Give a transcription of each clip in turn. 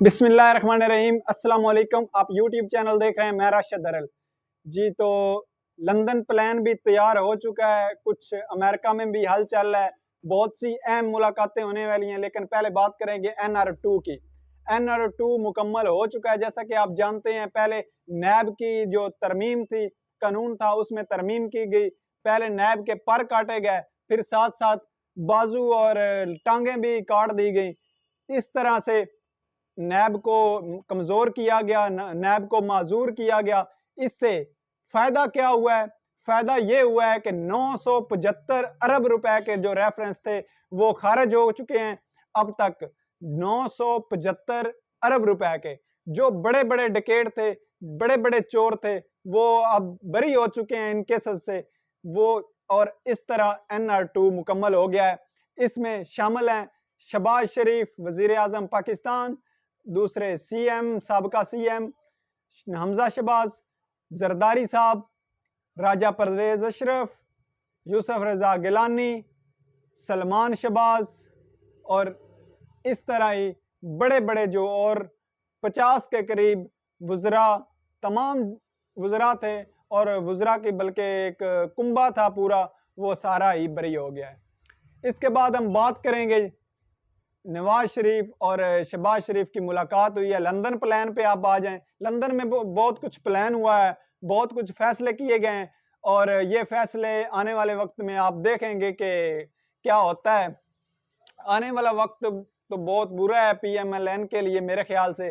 बिस्मिल्लाहिर्रहमानिर्रहीम अस्सलाम वालेकुम। आप यूट्यूब चैनल देख रहे हैं, मैं राशिद दरल जी। तो लंदन प्लान भी तैयार हो चुका है, कुछ अमेरिका में भी हल चल रहा है, बहुत सी अहम मुलाकातें होने वाली हैं। लेकिन पहले बात करेंगे NR2 की। NR2 मुकम्मल हो चुका है। जैसा कि आप जानते हैं, पहले नैब की जो तरमीम थी, कानून था, उसमें तरमीम की गई। पहले नैब के पर काटे गए, फिर साथ साथ बाजू और टांगें भी काट दी गई। इस तरह से नैब को कमजोर किया गया, नैब को माजूर किया गया। इससे फायदा क्या हुआ है? फायदा ये हुआ है कि 975 अरब रुपए के जो रेफरेंस थे वो खारिज हो चुके हैं। अब तक 975 अरब रुपए के जो बड़े बड़े डकैत थे, बड़े बड़े चोर थे, वो अब बरी हो चुके हैं इन केसेस से। वो और इस तरह NR2 मुकम्मल हो गया है। इसमें शामिल हैं शहबाज शरीफ वजीर आजम पाकिस्तान, दूसरे CM साबका CM हमजा शहबाज, जरदारी साहब, राजा परवेज अशरफ, यूसुफ रजा गिलानी, सलमान शहबाज और इस तरह ही बड़े बड़े जो और 50 के करीब वज़रा, तमाम वज़रा थे और वज़रा की बल्कि एक कुंबा था पूरा, वो सारा ही बरी हो गया है। इसके बाद हम बात करेंगे नवाज शरीफ और शहबाज शरीफ की मुलाकात हुई है। लंदन प्लान पे आप आ जाएं। लंदन में बहुत कुछ प्लान हुआ है, बहुत कुछ फैसले किए गए हैं और ये फैसले आने वाले वक्त में आप देखेंगे कि क्या होता है। आने वाला वक्त तो बहुत बुरा है PMLN के लिए मेरे ख्याल से,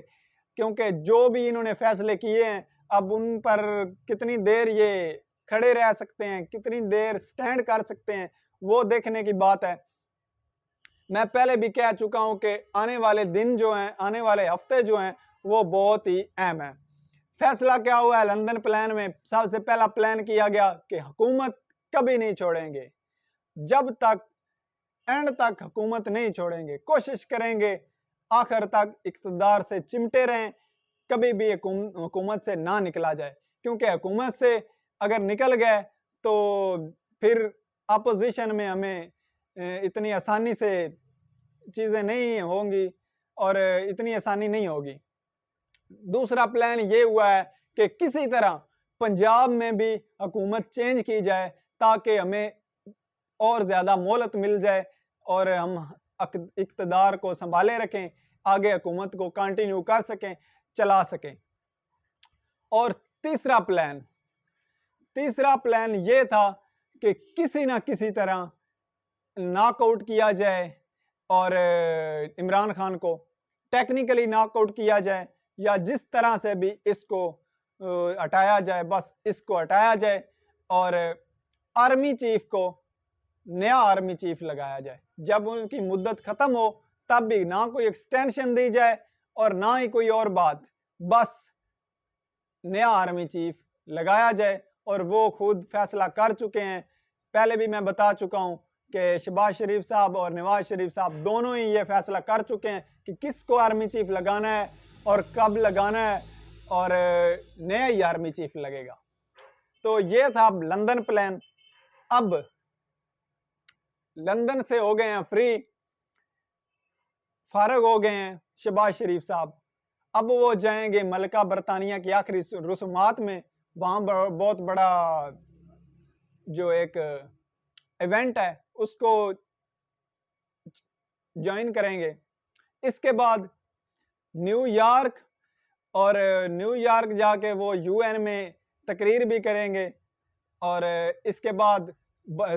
क्योंकि जो भी इन्होंने फैसले किए हैं, अब उन पर कितनी देर ये खड़े रह सकते हैं, कितनी देर स्टैंड कर सकते हैं, वो देखने की बात है। मैं पहले भी कह चुका हूं कि आने वाले दिन जो हैं, आने वाले हफ्ते जो हैं, वो बहुत ही अहम है। फैसला क्या हुआ है लंदन प्लान में? सबसे पहला प्लान किया गया कि हुकूमत कभी नहीं छोड़ेंगे, जब तक एंड तक हुकूमत नहीं छोड़ेंगे, कोशिश करेंगे आखिर तक इक़्तिदार से चिमटे रहें, कभी भी हुकूमत से ना निकला जाए। क्योंकि हुकूमत से अगर निकल गए तो फिर अपोजिशन में हमें इतनी आसानी से चीज़ें नहीं होंगी और इतनी आसानी नहीं होगी। दूसरा प्लान ये हुआ है कि किसी तरह पंजाब में भी हुकूमत चेंज की जाए, ताकि हमें और ज़्यादा मोहलत मिल जाए और हम इक़्तिदार को संभाले रखें, आगे हुकूमत को कंटिन्यू कर सकें, चला सकें। और तीसरा प्लान ये था कि किसी ना किसी तरह नॉकआउट किया जाए और इमरान खान को टेक्निकली नॉकआउट किया जाए, या जिस तरह से भी इसको हटाया जाए, बस इसको हटाया जाए और आर्मी चीफ को नया आर्मी चीफ लगाया जाए। जब उनकी मुद्दत खत्म हो तब भी ना कोई एक्सटेंशन दी जाए और ना ही कोई और बात, बस नया आर्मी चीफ लगाया जाए। और वो खुद फैसला कर चुके हैं। पहले भी मैं बता चुका हूं कि शहबाज शरीफ साहब और नवाज शरीफ साहब दोनों ही ये फैसला कर चुके हैं कि किसको आर्मी चीफ लगाना है और कब लगाना है, और नया ही आर्मी चीफ लगेगा। तो ये था लंदन प्लान। अब लंदन से हो गए हैं फ्री, फारग हो गए हैं शहबाज शरीफ साहब। अब वो जाएंगे मलका बरतानिया की आखिरी रसूमात में। वहां बहुत बड़ा जो एक इवेंट है उसको ज्वाइन करेंगे। इसके बाद न्यूयॉर्क, और न्यूयॉर्क जाके वो UN में तकरीर भी करेंगे और इसके बाद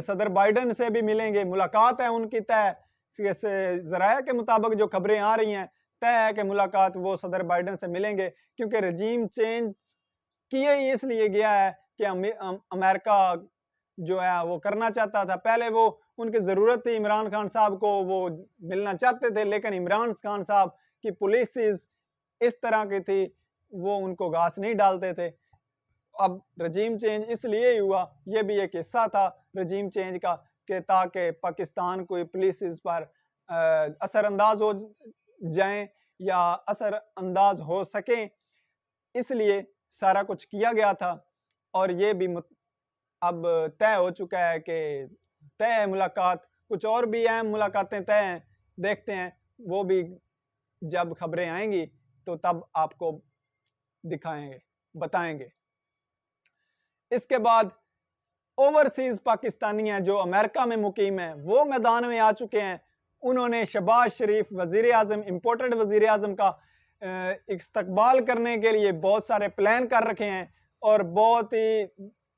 सदर बाइडन से भी मिलेंगे। मुलाकात है उनकी तय, ज़राया के मुताबिक जो खबरें आ रही हैं, तय है कि मुलाकात वो सदर बाइडन से मिलेंगे, क्योंकि रजीम चेंज किए ही इसलिए गया है कि अमेरिका जो है वो करना चाहता था। पहले वो उनकी ज़रूरत थी इमरान खान साहब को, वो मिलना चाहते थे, लेकिन इमरान खान साहब की पॉलिसीज इस तरह की थी, वो उनको घास नहीं डालते थे। अब रजीम चेंज इसलिए ही हुआ, ये भी एक हिस्सा था रजीम चेंज का, कि ताकि पाकिस्तान कोई पॉलिसीज पर असरअंदाज हो जाएं या असरअंदाज हो सकें, इसलिए सारा कुछ किया गया था। और ये भी अब तय हो चुका है कि तय है मुलाकात। कुछ और भी अहम मुलाकातें तय हैं, देखते हैं वो भी जब खबरें आएंगी तो तब आपको दिखाएंगे, बताएंगे। इसके बाद ओवरसीज पाकिस्तानी हैं जो अमेरिका में मुकीम हैं, वो मैदान में आ चुके हैं। उन्होंने शहबाज शरीफ वजीर आज़म, इम्पोर्टेड वजीर आज़म का इस्तकबाल करने के लिए बहुत सारे प्लान कर रखे हैं और बहुत ही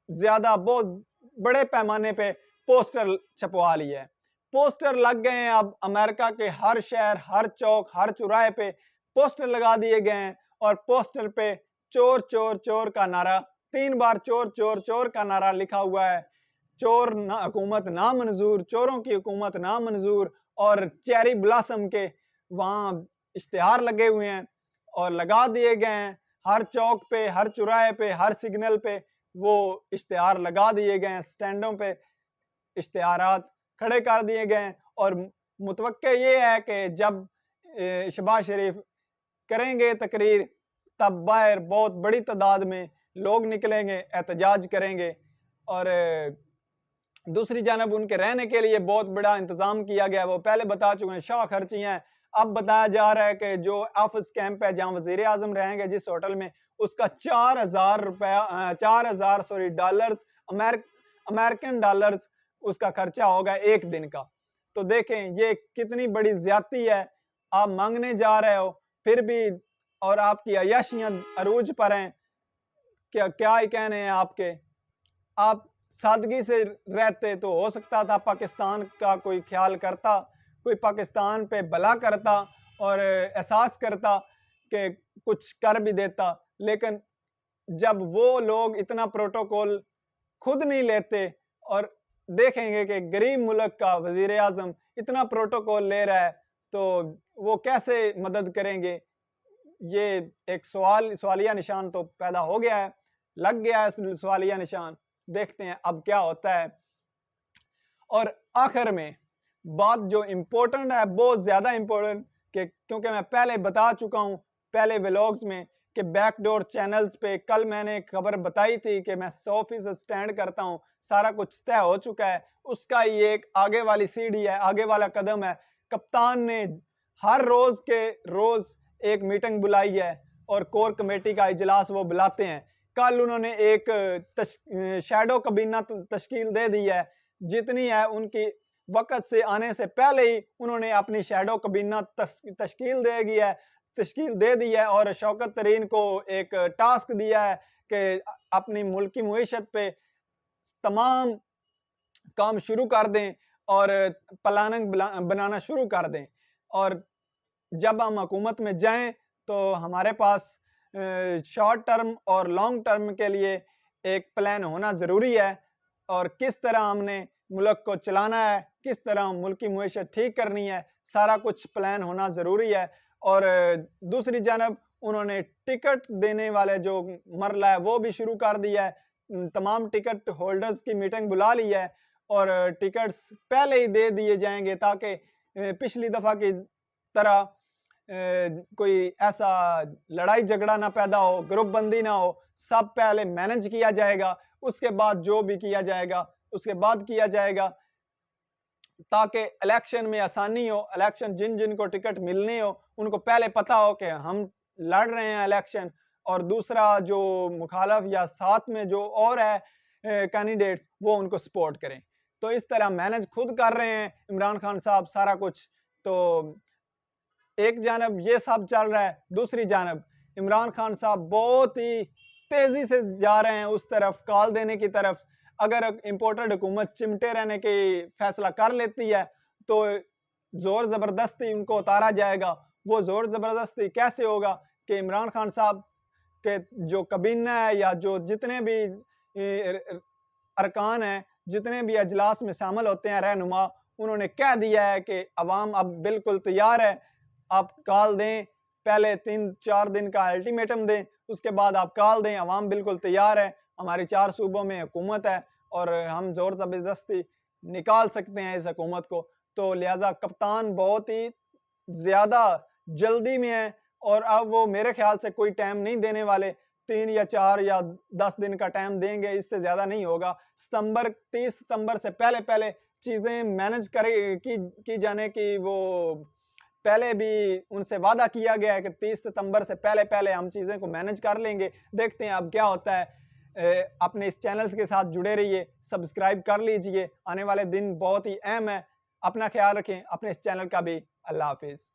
ज़्यादा, बहुत बड़े पैमाने पे पोस्टर छपवा लिए हैं। पोस्टर लग गए हैं, अब अमेरिका के हर शहर, हर चौक, हर चौराहे पे पोस्टर लगा दिए गए हैं और पोस्टर पे चोर चोर चोर का नारा, 3 बार चोर चोर चोर का नारा लिखा हुआ है। चोर ना हुकूमत ना मंजूर, चोरों की हुकूमत ना मंजूर, और चेरी ब्लॉसम के वहाँ इश्तिहार लगे हुए हैं और लगा दिए गए हैं। हर चौक पे, हर चौराहे पे, हर सिग्नल पे वो इश्तिहार लगा दिए गए हैं, स्टैंडों पे इश्तिहारात खड़े कर दिए गए हैं। और मुतवक्के ये है कि जब शहबाज शरीफ करेंगे तकरीर, तब बाहर बहुत बड़ी तादाद में लोग निकलेंगे, एहतजाज करेंगे। और दूसरी जानब उनके रहने के लिए बहुत बड़ा इंतज़ाम किया गया है, वो पहले बता चुके हैं, शाह खर्ची हैं। अब बताया जा रहा है कि जो ऑफिस कैंप है जहाँ वज़ीर आज़म रहेंगे जिस होटल में, उसका 4,000 रुपया 4,000 सॉरी डॉलर्स, अमेरिकन डॉलर्स उसका खर्चा होगा एक दिन का। तो देखें ये कितनी बड़ी ज्यादती है। आप मांगने जा रहे हो फिर भी, और आपकी अय्याशियां अरूज पर हैं। क्या क्या ही कहने हैं आपके। आप सादगी से रहते तो हो सकता था पाकिस्तान का कोई ख्याल करता, कोई पाकिस्तान पे भला करता और एहसास करता कि कुछ कर भी देता। लेकिन जब वो लोग इतना प्रोटोकॉल खुद नहीं लेते और देखेंगे कि गरीब मुल्क का वजीर आज़म इतना प्रोटोकॉल ले रहा है, तो वो कैसे मदद करेंगे। ये एक सवालिया निशान तो पैदा हो गया है, लग गया है सवालिया निशान। देखते हैं अब क्या होता है। और आखिर में बात जो इम्पोर्टेंट है, बहुत ज़्यादा इम्पोर्टेंट, कि क्योंकि मैं पहले बता चुका हूँ पहले व्लॉग्स में कि बैकडोर चैनल्स पे कल मैंने खबर बताई थी कि मैं 100% स्टैंड करता हूँ, सारा कुछ तय हो चुका है। उसका ये एक आगे वाली सीढ़ी है, आगे वाला कदम है। कप्तान ने हर रोज़ के रोज़ एक मीटिंग बुलाई है और कोर कमेटी का इजलास वो बुलाते हैं। कल उन्होंने एक शैडो कबीना तश्कील दे दी है, जितनी है उनकी वक्त से आने से पहले ही उन्होंने अपनी शैडो कबीना तश्कील दे दी है और शौकत तरीन को एक टास्क दिया है कि अपनी मुल्की मुईशत पे तमाम काम शुरू कर दें और प्लानिंग बनाना शुरू कर दें। और जब हम हुकूमत में जाएं तो हमारे पास शॉर्ट टर्म और लॉन्ग टर्म के लिए एक प्लान होना ज़रूरी है, और किस तरह हमने मुल्क को चलाना है, किस तरह मुल्की मुईशत ठीक करनी है, सारा कुछ प्लान होना ज़रूरी है। और दूसरी जानब उन्होंने टिकट देने वाले जो मरला है वो भी शुरू कर दिया है। तमाम टिकट होल्डर्स की मीटिंग बुला ली है और टिकट्स पहले ही दे दिए जाएंगे ताकि पिछली दफ़ा की तरह कोई ऐसा लड़ाई झगड़ा ना पैदा हो, ग्रुप बंदी ना हो। सब पहले मैनेज किया जाएगा, उसके बाद जो भी किया जाएगा उसके बाद किया जाएगा, ताकि इलेक्शन में आसानी हो। इलेक्शन जिन जिन को टिकट मिलनी हो उनको पहले पता हो कि हम लड़ रहे हैं इलेक्शन, और दूसरा जो मुखालफ या साथ में जो और है कैंडिडेट्स वो उनको सपोर्ट करें। तो इस तरह मैनेज खुद कर रहे हैं इमरान खान साहब सारा कुछ। तो एक जानब ये सब चल रहा है, दूसरी जानब इमरान खान साहब बहुत ही तेजी से जा रहे हैं उस तरफ, कॉल देने की तरफ। अगर इम्पोर्टेड हुकूमत चिमटे रहने की फैसला कर लेती है तो जोर ज़बरदस्ती उनको उतारा जाएगा। वो जोर ज़बरदस्ती कैसे होगा कि इमरान खान साहब के जो कबीना है या जो जितने भी अरकान हैं, जितने भी अजलास में शामिल होते हैं रहनुमा, उन्होंने कह दिया है कि अवाम अब बिल्कुल तैयार है, आप कॉल दें, पहले 3-4 दिन का अल्टीमेटम दें, उसके बाद आप कॉल दें, अवाम बिल्कुल तैयार है, हमारी 4 सूबों में हुकूमत है और हम जोर ज़बरदस्ती निकाल सकते हैं इस हुकूमत को। तो लिहाजा कप्तान बहुत ही ज़्यादा जल्दी में है और अब वो मेरे ख्याल से कोई टाइम नहीं देने वाले, 3 या 4 या 10 दिन का टाइम देंगे, इससे ज़्यादा नहीं होगा। 30 सितंबर से पहले पहले चीज़ें मैनेज की जाने की वो पहले भी उनसे वादा किया गया है कि 30 सितंबर से पहले पहले हम चीज़ें को मैनेज कर लेंगे। देखते हैं अब क्या होता है। अपने इस चैनल्स के साथ जुड़े रहिए, सब्सक्राइब कर लीजिए। आने वाले दिन बहुत ही अहम है। अपना ख्याल रखें, अपने इस चैनल का भी। अल्लाह हाफिज़।